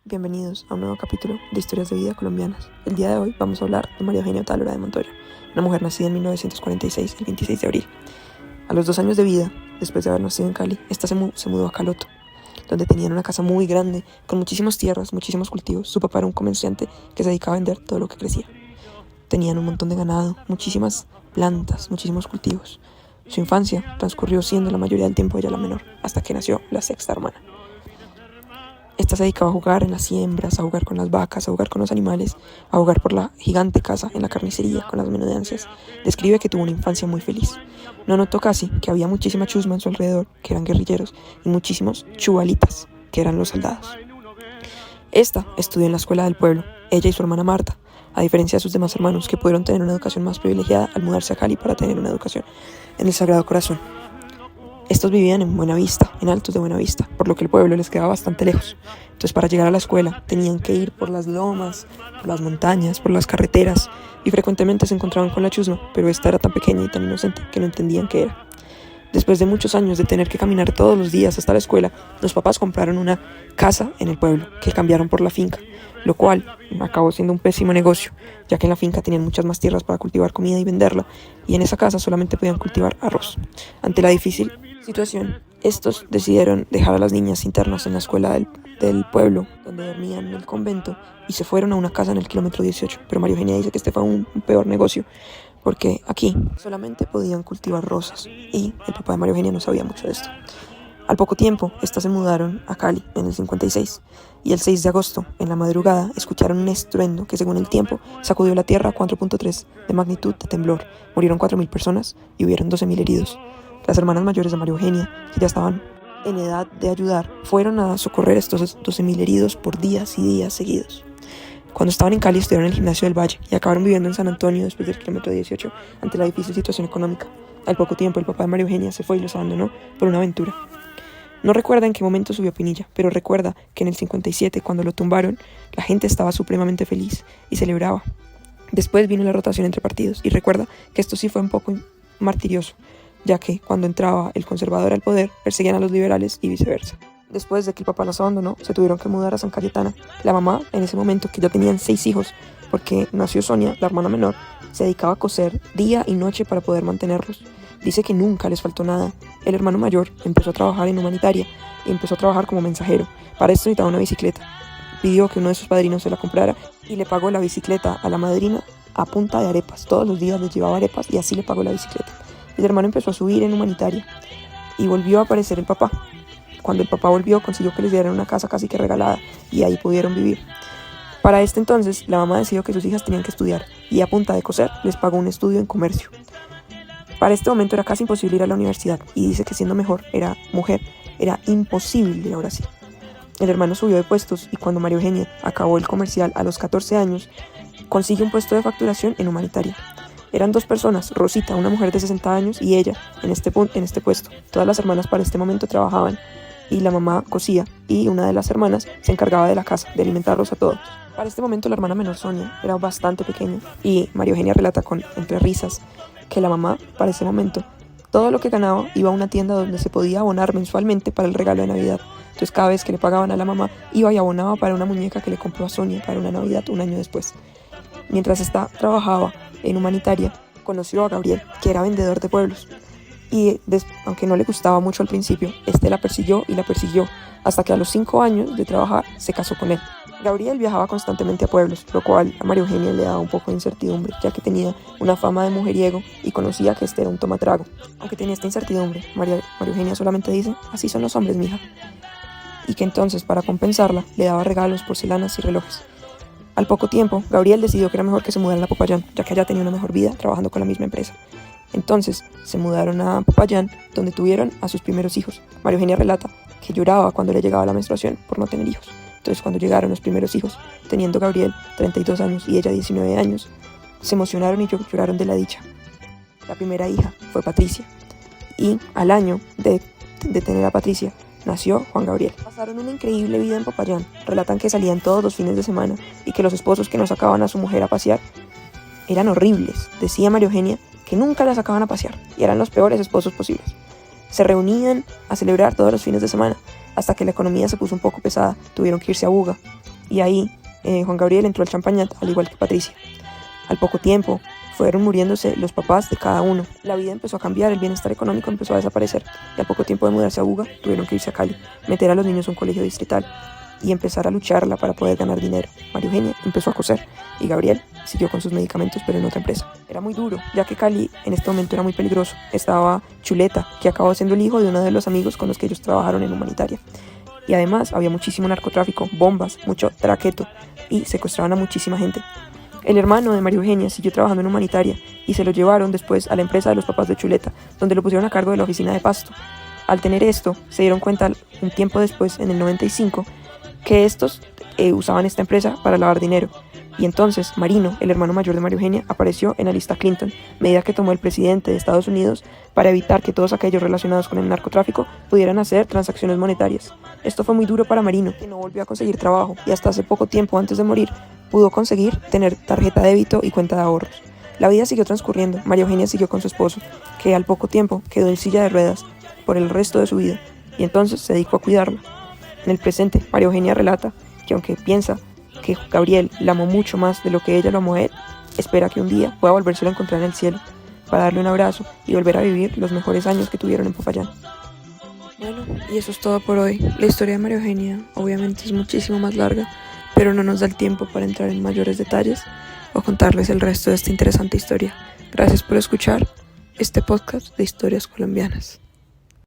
Bienvenidos a un nuevo capítulo de Historias de Vida Colombianas. El día de hoy vamos a hablar de María Eugenia Otálora de Montoya, una mujer nacida en 1946, el 26 de abril. A los 2 años de vida, después de haber nacido en Cali, esta se mudó a Caloto, donde tenían una casa muy grande, con muchísimas tierras, muchísimos cultivos. Su papá era un comerciante que se dedicaba a vender todo lo que crecía. Tenían un montón de ganado, muchísimas plantas, muchísimos cultivos. Su infancia transcurrió siendo la mayoría del tiempo ella la menor, hasta que nació la sexta hermana. Esta se dedicaba a jugar en las siembras, a jugar con las vacas, a jugar con los animales, a jugar por la gigante casa en la carnicería con las menudencias. Describe que tuvo una infancia muy feliz. No notó casi que había muchísima chusma en su alrededor, que eran guerrilleros, y muchísimos chubalitas, que eran los soldados. Esta estudió en la escuela del pueblo, ella y su hermana Marta, a diferencia de sus demás hermanos, que pudieron tener una educación más privilegiada al mudarse a Cali para tener una educación en el Sagrado Corazón. Estos vivían en Buenavista, en Altos de Buenavista, por lo que el pueblo les quedaba bastante lejos. Entonces, para llegar a la escuela tenían que ir por las lomas, por las montañas, por las carreteras, y frecuentemente se encontraban con la chusma, pero esta era tan pequeña y tan inocente que no entendían qué era. Después de muchos años de tener que caminar todos los días hasta la escuela, los papás compraron una casa en el pueblo, que cambiaron por la finca, lo cual acabó siendo un pésimo negocio, ya que en la finca tenían muchas más tierras para cultivar comida y venderla, y en esa casa solamente podían cultivar arroz. Ante la difícil situación, estos decidieron dejar a las niñas internas en la escuela del pueblo, donde dormían en el convento, y se fueron a una casa en el kilómetro 18. Pero María Eugenia dice que este fue un peor negocio, porque aquí solamente podían cultivar rosas, y el papá de María Eugenia no sabía mucho de esto. Al poco tiempo, estas se mudaron a Cali en el 56, y el 6 de agosto, en la madrugada, escucharon un estruendo que, según el tiempo, sacudió la tierra a 4.3 de magnitud de temblor. Murieron 4.000 personas y hubieron 12.000 heridos. Las hermanas mayores de María Eugenia, que ya estaban en edad de ayudar, fueron a socorrer estos 12.000 heridos por días y días seguidos. Cuando estaban en Cali, estudiaron en el gimnasio del Valle y acabaron viviendo en San Antonio después del kilómetro 18 ante la difícil situación económica. Al poco tiempo, el papá de María Eugenia se fue y los abandonó por una aventura. No recuerda en qué momento subió a Pinilla, pero recuerda que en el 57, cuando lo tumbaron, la gente estaba supremamente feliz y celebraba. Después vino la rotación entre partidos, y recuerda que esto sí fue un poco martirioso, ya que cuando entraba el conservador al poder, perseguían a los liberales y viceversa. Después de que el papá los abandonó, se tuvieron que mudar a San Cayetana. La mamá, en ese momento, que ya tenían 6 hijos, porque nació Sonia, la hermana menor, se dedicaba a coser día y noche para poder mantenerlos. Dice que nunca les faltó nada. El hermano mayor empezó a trabajar en humanitaria y empezó a trabajar como mensajero. Para esto necesitaba una bicicleta. Pidió que uno de sus padrinos se la comprara y le pagó la bicicleta a la madrina a punta de arepas. Todos los días les llevaba arepas y así le pagó la bicicleta. El hermano empezó a subir en humanitaria y volvió a aparecer el papá. Cuando el papá volvió, consiguió que les dieran una casa casi que regalada y ahí pudieron vivir. Para este entonces, la mamá decidió que sus hijas tenían que estudiar y a punta de coser les pagó un estudio en comercio. Para este momento era casi imposible ir a la universidad y dice que siendo mujer, era imposible ahora sí. El hermano subió de puestos y cuando María Eugenia acabó el comercial a los 14 años, consigue un puesto de facturación en humanitaria. Eran 2 personas, Rosita, una mujer de 60 años, y ella, en este puesto. Todas las hermanas para este momento trabajaban y la mamá cosía y una de las hermanas se encargaba de la casa, de alimentarlos a todos. Para este momento la hermana menor, Sonia, era bastante pequeña y María Eugenia relata entre risas que la mamá, para ese momento, todo lo que ganaba iba a una tienda donde se podía abonar mensualmente para el regalo de Navidad. Entonces cada vez que le pagaban a la mamá, iba y abonaba para una muñeca que le compró a Sonia para una Navidad un año después. Mientras esta trabajaba en humanitaria, conoció a Gabriel, que era vendedor de pueblos. Y aunque no le gustaba mucho al principio, la persiguió, hasta que a los 5 años de trabajar se casó con él. Gabriel viajaba constantemente a pueblos, lo cual a María Eugenia le daba un poco de incertidumbre, ya que tenía una fama de mujeriego y conocía que era un tomatrago. Aunque tenía esta incertidumbre, María Eugenia solamente dice: así son los hombres, mija. Y que entonces, para compensarla, le daba regalos, porcelanas y relojes. Al poco tiempo, Gabriel decidió que era mejor que se mudaran a Popayán, ya que allá tenía una mejor vida trabajando con la misma empresa. Entonces, se mudaron a Popayán, donde tuvieron a sus primeros hijos. María Eugenia relata que lloraba cuando le llegaba la menstruación por no tener hijos. Entonces, cuando llegaron los primeros hijos, teniendo Gabriel 32 años y ella 19 años, se emocionaron y lloraron de la dicha. La primera hija fue Patricia, y al año de tener a Patricia, nació Juan Gabriel. Pasaron una increíble vida en Popayán. Relatan que salían todos los fines de semana y que los esposos que no sacaban a su mujer a pasear eran horribles. Decía María Eugenia que nunca la sacaban a pasear y eran los peores esposos posibles. Se reunían a celebrar todos los fines de semana hasta que la economía se puso un poco pesada. Tuvieron que irse a Buga y ahí Juan Gabriel entró al Champagnat al igual que Patricia. Al poco tiempo fueron muriéndose los papás de cada uno. La vida empezó a cambiar, el bienestar económico empezó a desaparecer y al poco tiempo de mudarse a Buga tuvieron que irse a Cali, meter a los niños a un colegio distrital y empezar a lucharla para poder ganar dinero. María Eugenia empezó a coser y Gabriel siguió con sus medicamentos pero en otra empresa. Era muy duro, ya que Cali en este momento era muy peligroso. Estaba Chuleta, que acabó siendo el hijo de uno de los amigos con los que ellos trabajaron en Humanitaria. Y además había muchísimo narcotráfico, bombas, mucho traqueto y secuestraban a muchísima gente. El hermano de María Eugenia siguió trabajando en Humanitaria y se lo llevaron después a la empresa de los papás de Chuleta, donde lo pusieron a cargo de la oficina de Pasto. Al tener esto, se dieron cuenta un tiempo después, en el 95, que estos usaban esta empresa para lavar dinero. Y entonces Marino, el hermano mayor de María Eugenia, apareció en la lista Clinton, medida que tomó el presidente de Estados Unidos para evitar que todos aquellos relacionados con el narcotráfico pudieran hacer transacciones monetarias. Esto fue muy duro para Marino, que no volvió a conseguir trabajo y hasta hace poco tiempo antes de morir pudo conseguir tener tarjeta de débito y cuenta de ahorros. La vida siguió transcurriendo, María Eugenia siguió con su esposo, que al poco tiempo quedó en silla de ruedas por el resto de su vida y entonces se dedicó a cuidarla. En el presente, María Eugenia relata que aunque piensa que Gabriel la amó mucho más de lo que ella lo amó a él, espera que un día pueda volvérselo a encontrar en el cielo, para darle un abrazo y volver a vivir los mejores años que tuvieron en Popayán. Bueno, y eso es todo por hoy. La historia de María Eugenia obviamente es muchísimo más larga, pero no nos da el tiempo para entrar en mayores detalles o contarles el resto de esta interesante historia. Gracias por escuchar este podcast de historias colombianas.